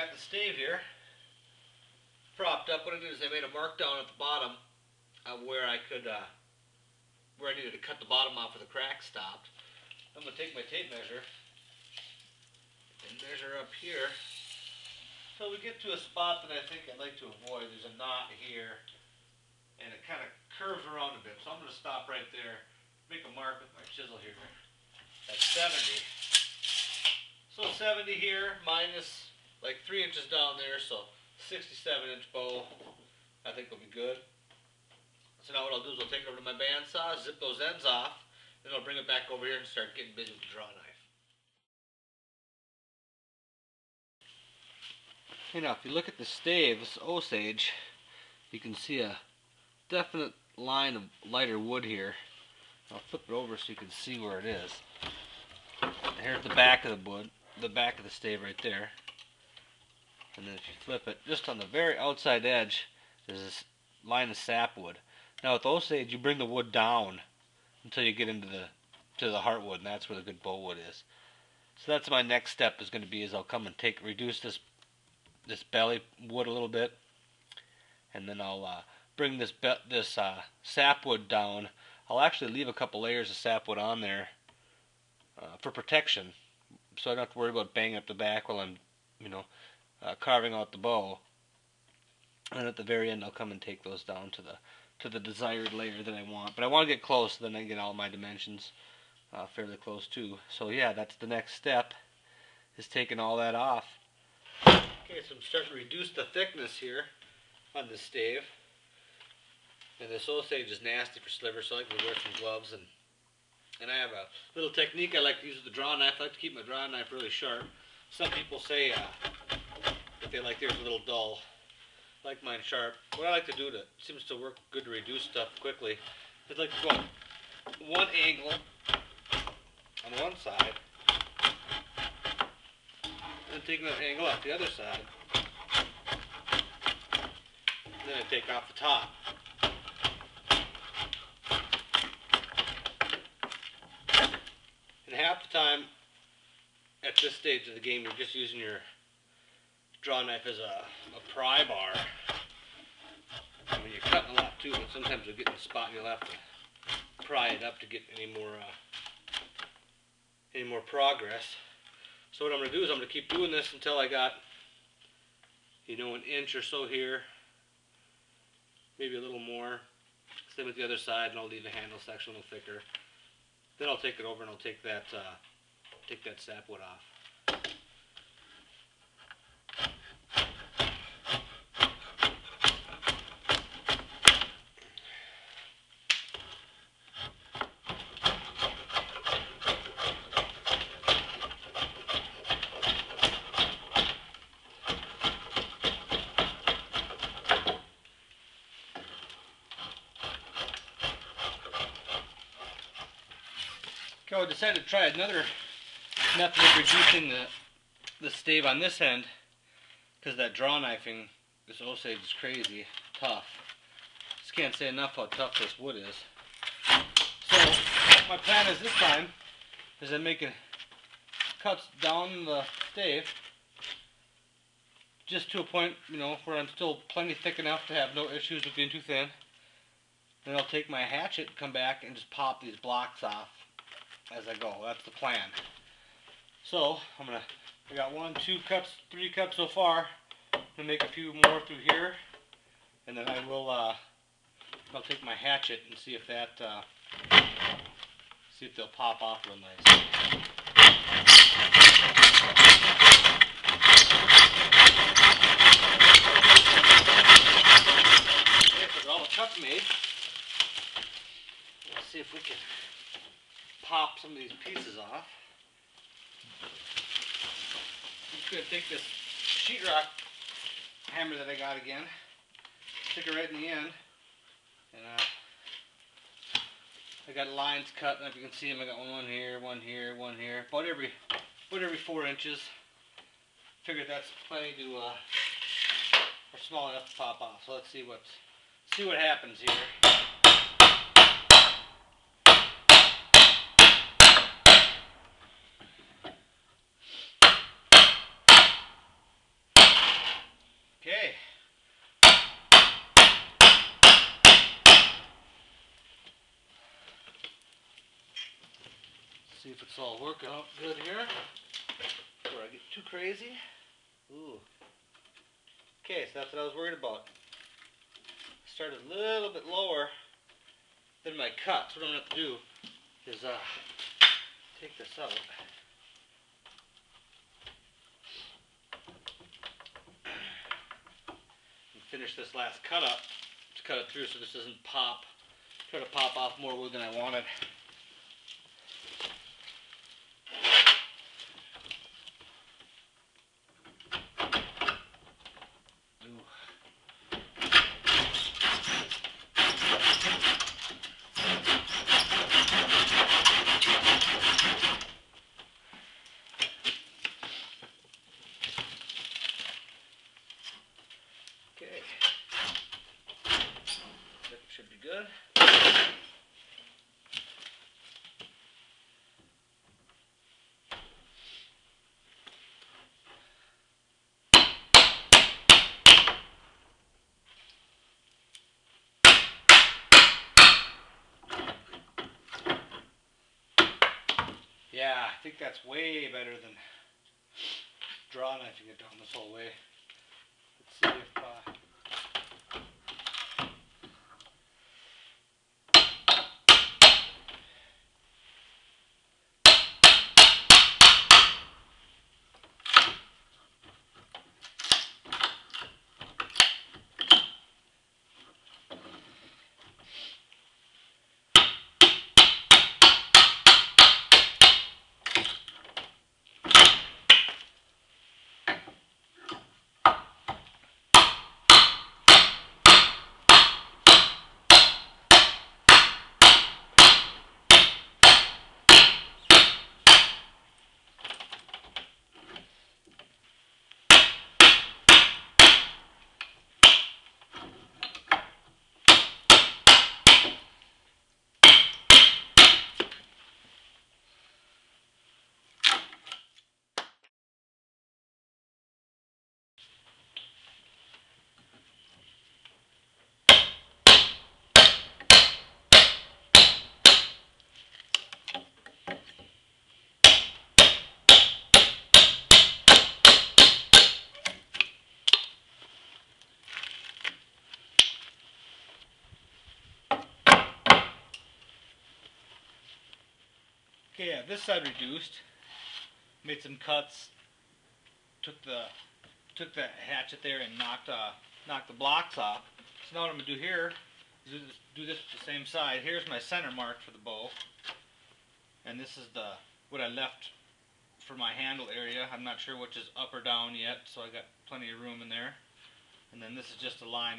got the stave here propped up. What I did is I made a mark down at the bottom of where I needed to cut the bottom off where the crack stopped. I'm going to take my tape measure and measure up here till we get to a spot that I think I'd like to avoid. There's a knot here and it kind of curves around a bit, so I'm going to stop right there, make a mark with my chisel here at 70. So 70 here minus like 3 inches down there, so 67-inch bow I think will be good. So now what I'll do is I'll take it over to my bandsaw, zip those ends off, then I'll bring it back over here and start getting busy with the draw knife. Okay, now if you look at the stave, this Osage, you can see a definite line of lighter wood here. I'll flip it over so you can see where it is. Here's the back of the wood, the back of the stave right there. And then if you flip it, just on the very outside edge, there's this line of sapwood. Now with Osage, you bring the wood down until you get into the heartwood, and that's where the good bowwood is. So that's my next step is going to be is I'll come and reduce this belly wood a little bit, and then I'll bring this sapwood down. I'll actually leave a couple layers of sapwood on there for protection, so I don't have to worry about banging up the back while I'm, carving out the bow. And at the very end, I'll come and take those down to the desired layer that I want. But I want to get close, so then I get all my dimensions fairly close too. So yeah, that's the next step, is taking all that off. Okay, so I'm starting to reduce the thickness here on this stave. And this Osage is nasty for slivers, so I like to wear some gloves. And I have a little technique I like to use with the draw knife. I like to keep my draw knife really sharp. Some people say that they like theirs a little dull. I like mine sharp. What I like to do seems to work good to reduce stuff quickly, is like to go one angle on one side, and take another angle off the other side. And then I take off the top. And half the time, at this stage of the game, you're just using your draw knife as a pry bar. I mean, you're cutting a lot too, but sometimes you'll get in the spot and you'll have to pry it up to get any more progress. So what I'm going to do is I'm going to keep doing this until I got, an inch or so here, maybe a little more. Same with the other side, and I'll leave the handle section a little thicker. Then I'll take it over and I'll take that sapwood off. I decided to try another method of reducing the stave on this end, because that draw knifing, this Osage is crazy tough. Just can't say enough how tough this wood is. So my plan is this time is I'm making cuts down the stave just to a point, where I'm still plenty thick enough to have no issues with being too thin. Then I'll take my hatchet and come back and just pop these blocks off as I go. That's the plan. So I got 1, 2 cuts, 3 cuts so far. I'm gonna make a few more through here, and then I'll take my hatchet and see if they'll pop off real nice. Okay, so got all the cuts made. Let's see if we can pop some of these pieces off. I'm just going to take this sheetrock hammer that I got again, stick it right in the end, and I got lines cut, and if you can see them, I got one here, one here, one here, about every 4 inches. Figured that's plenty to, or small enough to pop off. So let's see what happens here. Okay. See if it's all working out good here before I get too crazy. Ooh. Okay, so that's what I was worried about. Started a little bit lower than my cut. So what I'm going to have to do is take this out. And finish this last cut up to cut it through so this doesn't pop. Try to pop off more wood than I wanted. Okay, that should be good. Yeah, I think that's way better than draw knifing it down this whole way. Let's see if okay, yeah, this side reduced, made some cuts, took the hatchet there and knocked the blocks off. So now what I'm gonna do here is do this to the same side. Here's my center mark for the bow, and this is what I left for my handle area. I'm not sure which is up or down yet, so I got plenty of room in there. And then this is just a line,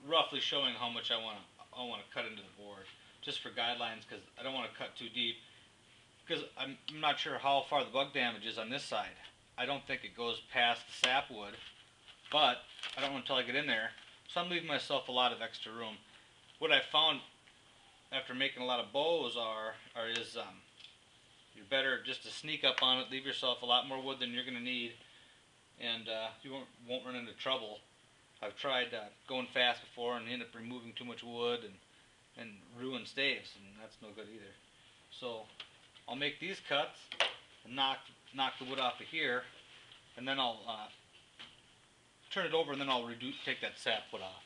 roughly showing how much I want to cut into the board, just for guidelines, because I don't want to cut too deep. Because I'm not sure how far the bug damage is on this side. I don't think it goes past the sapwood, but I don't know until I get in there. So I'm leaving myself a lot of extra room. What I found after making a lot of bows is you're better just to sneak up on it, leave yourself a lot more wood than you're going to need, and you won't run into trouble. I've tried going fast before and end up removing too much wood and ruin staves, and that's no good either. So I'll make these cuts and knock the wood off of here, and then I'll turn it over, and then I'll take that sapwood off.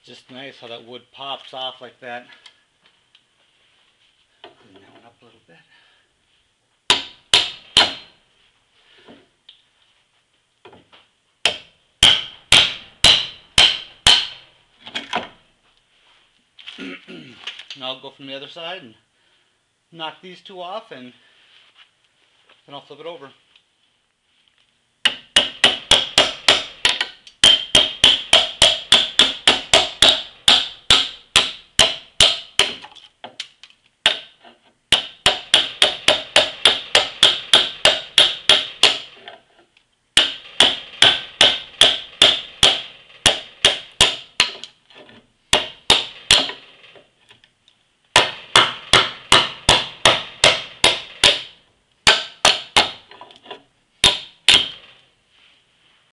Just nice how that wood pops off like that. Clean that one up a little bit. Now I'll go from the other side and knock these two off, and then I'll flip it over.